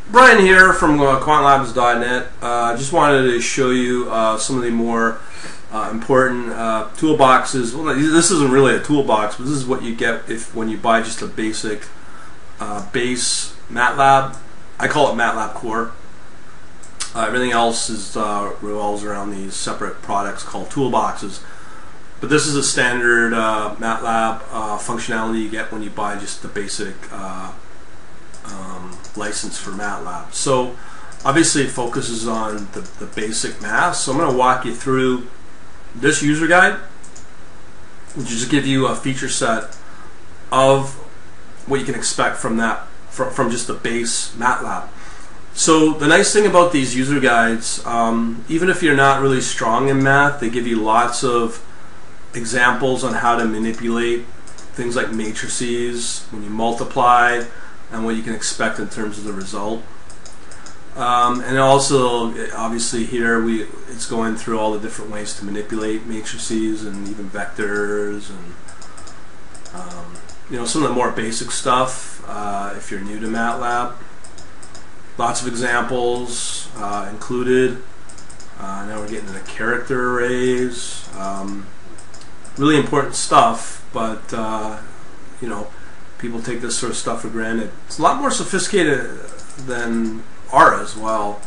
Brian here from quantlabs.net. Just wanted to show you some of the more important toolboxes. Well, this isn't really a toolbox, but this is what you get when you buy just a basic base Matlab. I call it Matlab Core. Everything else revolves around these separate products called toolboxes. But this is a standard Matlab functionality you get when you buy just the basic license for Matlab. So obviously it focuses on the basic math. So I'm going to walk you through this user guide, which just give you a feature set of what you can expect from from just the base Matlab. So the nice thing about these user guides, even if you're not really strong in math, they give you lots of examples on how to manipulate things like matrices when you multiply and what you can expect in terms of the result. And also, obviously here it's going through all the different ways to manipulate matrices and even vectors and some of the more basic stuff if you're new to MATLAB. Lots of examples included. Now we're getting into character arrays. Really important stuff, but people take this sort of stuff for granted. It's a lot more sophisticated than R as well.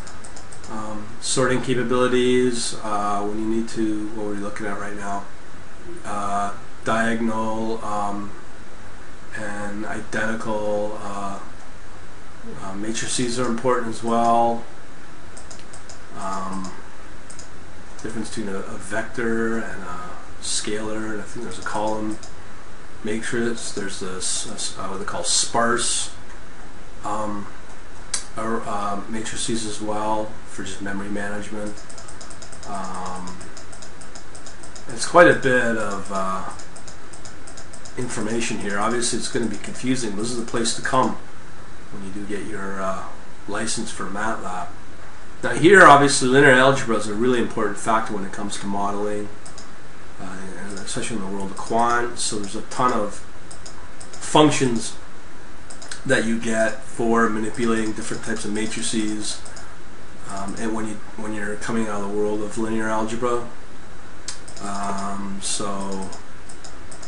Sorting capabilities when you need to, what we're looking at right now, diagonal and identical matrices are important as well. Difference between a vector and a scalar, and I think there's a column matrix. There's this what they call sparse matrices as well for just memory management. It's quite a bit of information here. Obviously it's going to be confusing, but this is the place to come when you do get your license for MATLAB. Now here obviously linear algebra is a really important factor when it comes to modeling, and especially in the world of quant. So there's a ton of functions that you get for manipulating different types of matrices, and when you're coming out of the world of linear algebra. So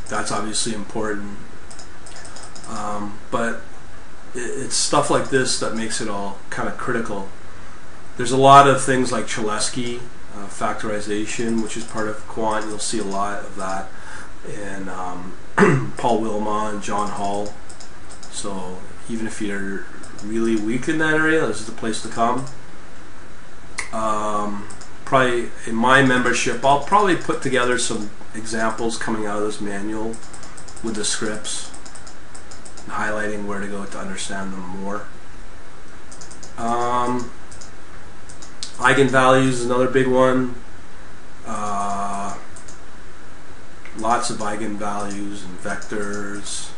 that's obviously important, but it's stuff like this that makes it all kind of critical. There's a lot of things like Cholesky factorization, which is part of quant. You'll see a lot of that in Paul Wilma and John Hall. So even if you're really weak in that area, this is the place to come. Probably in my membership, I'll probably put together some examples coming out of this manual with the scripts, highlighting where to go to understand them more. Eigenvalues is another big one. Lots of eigenvalues and vectors.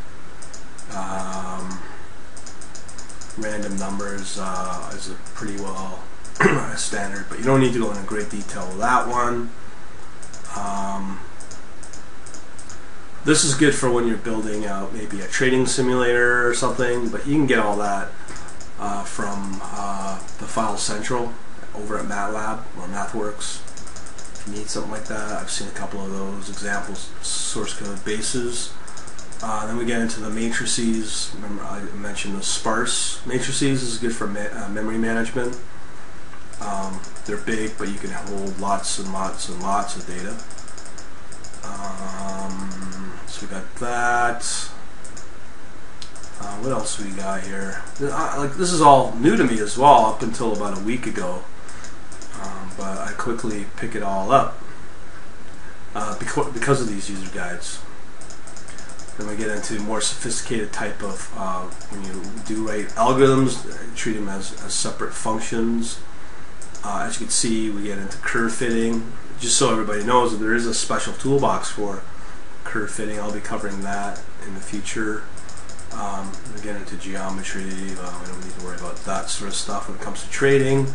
Random numbers is a pretty well standard, but you don't need to go into great detail with that one. This is good for when you're building out maybe a trading simulator or something, but you can get all that from the File Central over at MATLAB or MathWorks. If you need something like that, I've seen a couple of those examples, source code bases. Then we get into the matrices. Remember I mentioned the sparse matrices. This is good for memory management. They're big, but you can hold lots and lots and lots of data. So we got that. What else we got here? This is all new to me as well, up until about a week ago. But I quickly pick it all up because of these user guides. Then we get into more sophisticated type of when you do write algorithms, treat them as separate functions. As you can see, we get into curve fitting. Just so everybody knows that there is a special toolbox for curve fitting. I'll be covering that in the future. We get into geometry. We don't need to worry about that sort of stuff when it comes to trading.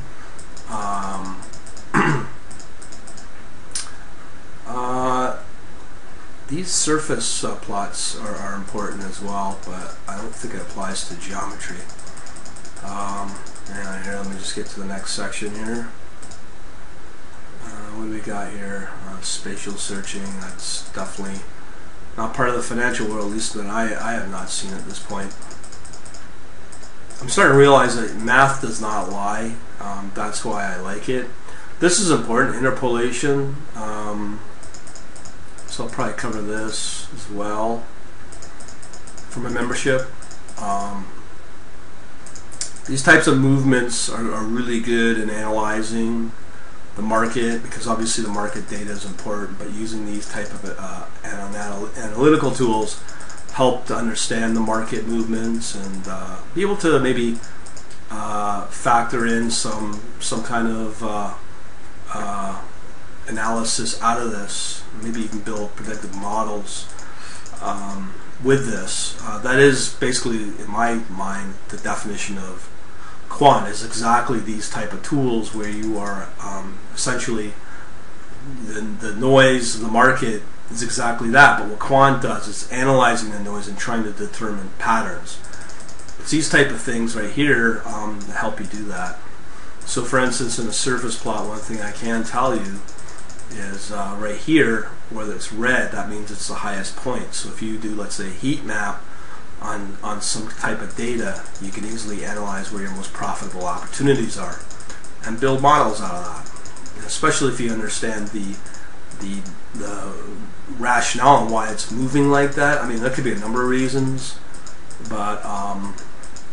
These surface plots are important as well, but I don't think it applies to geometry. And here, let me just get to the next section here. What do we got here? Spatial searching. That's definitely not part of the financial world, at least that I have not seen at this point. I'm starting to realize that math does not lie. That's why I like it. This is important, interpolation. So I'll probably cover this as well for my membership. These types of movements are really good in analyzing the market, because obviously the market data is important, but using these type of analytical tools help to understand the market movements and be able to maybe factor in some kind of analysis out of this, maybe even build predictive models with this. That is basically, in my mind, the definition of quant, is exactly these type of tools where you are essentially the noise of the market is exactly that, but what quant does is analyzing the noise and trying to determine patterns. It's these type of things right here that help you do that. So for instance, in a surface plot, one thing I can tell you is right here, whether it's red, that means it's the highest point. So if you do, let's say, a heat map on some type of data, you can easily analyze where your most profitable opportunities are and build models out of that. And especially if you understand the rationale and why it's moving like that. I mean, there could be a number of reasons, but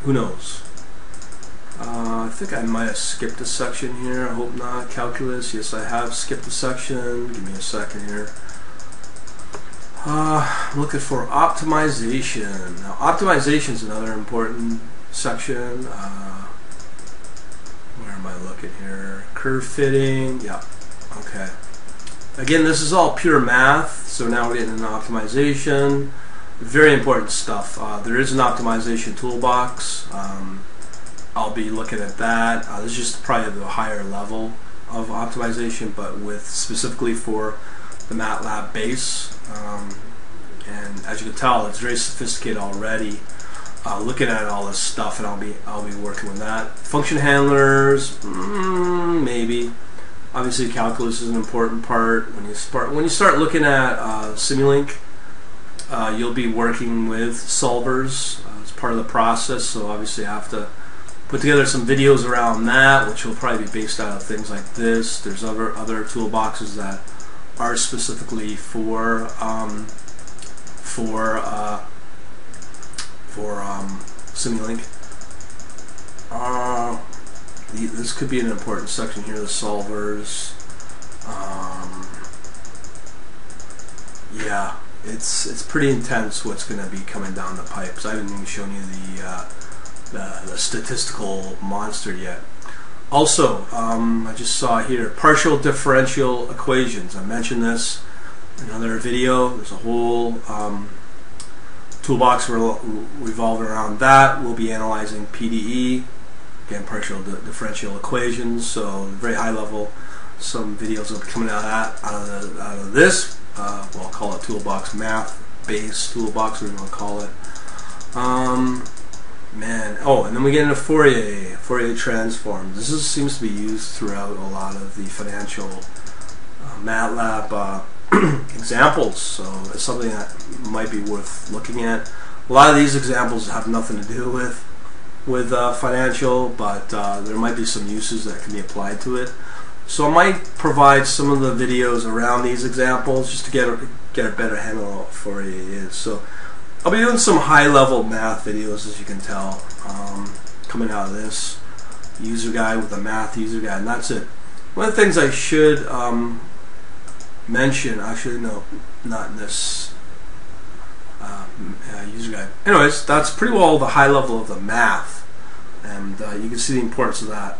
who knows? I think I might have skipped a section here. I hope not. Calculus, yes, I have skipped a section. Give me a second here. Looking for optimization. Now, optimization is another important section. Where am I looking here? Curve fitting. Yeah. Okay. Again, this is all pure math. So now we're getting into optimization. Very important stuff. There is an optimization toolbox. I'll be looking at that. This is just probably the higher level of optimization, but with specifically for the Matlab base. And as you can tell, it's very sophisticated already. Looking at all this stuff, and I'll be working with that. Function handlers, maybe. Obviously, calculus is an important part. When you start looking at Simulink, you'll be working with solvers as part of the process. So obviously, I have to put together some videos around that, which will probably be based out of things like this. There's other toolboxes that are specifically for Simulink. This could be an important section here. The solvers. Yeah, it's pretty intense what's going to be coming down the pipe. Because I haven't even shown you the statistical monster yet. Also, I just saw here partial differential equations. I mentioned this in another video. There's a whole toolbox revolving around that. We'll be analyzing PDE, again, partial differential equations. So very high level. Some videos will be coming out of this. Well, I'll call it toolbox math base toolbox, whatever you want to call it. Man, oh, and then we get into Fourier transforms. This seems to be used throughout a lot of the financial Matlab examples, so it's something that might be worth looking at. A lot of these examples have nothing to do with financial, but there might be some uses that can be applied to it. So I might provide some of the videos around these examples just to get a better handle on what Fourier is. So I'll be doing some high-level math videos, as you can tell, coming out of this user guide with a math user guide, and that's it. One of the things I should mention, actually, no, not in this user guide. Anyways, that's pretty well the high level of the math, and you can see the importance of that.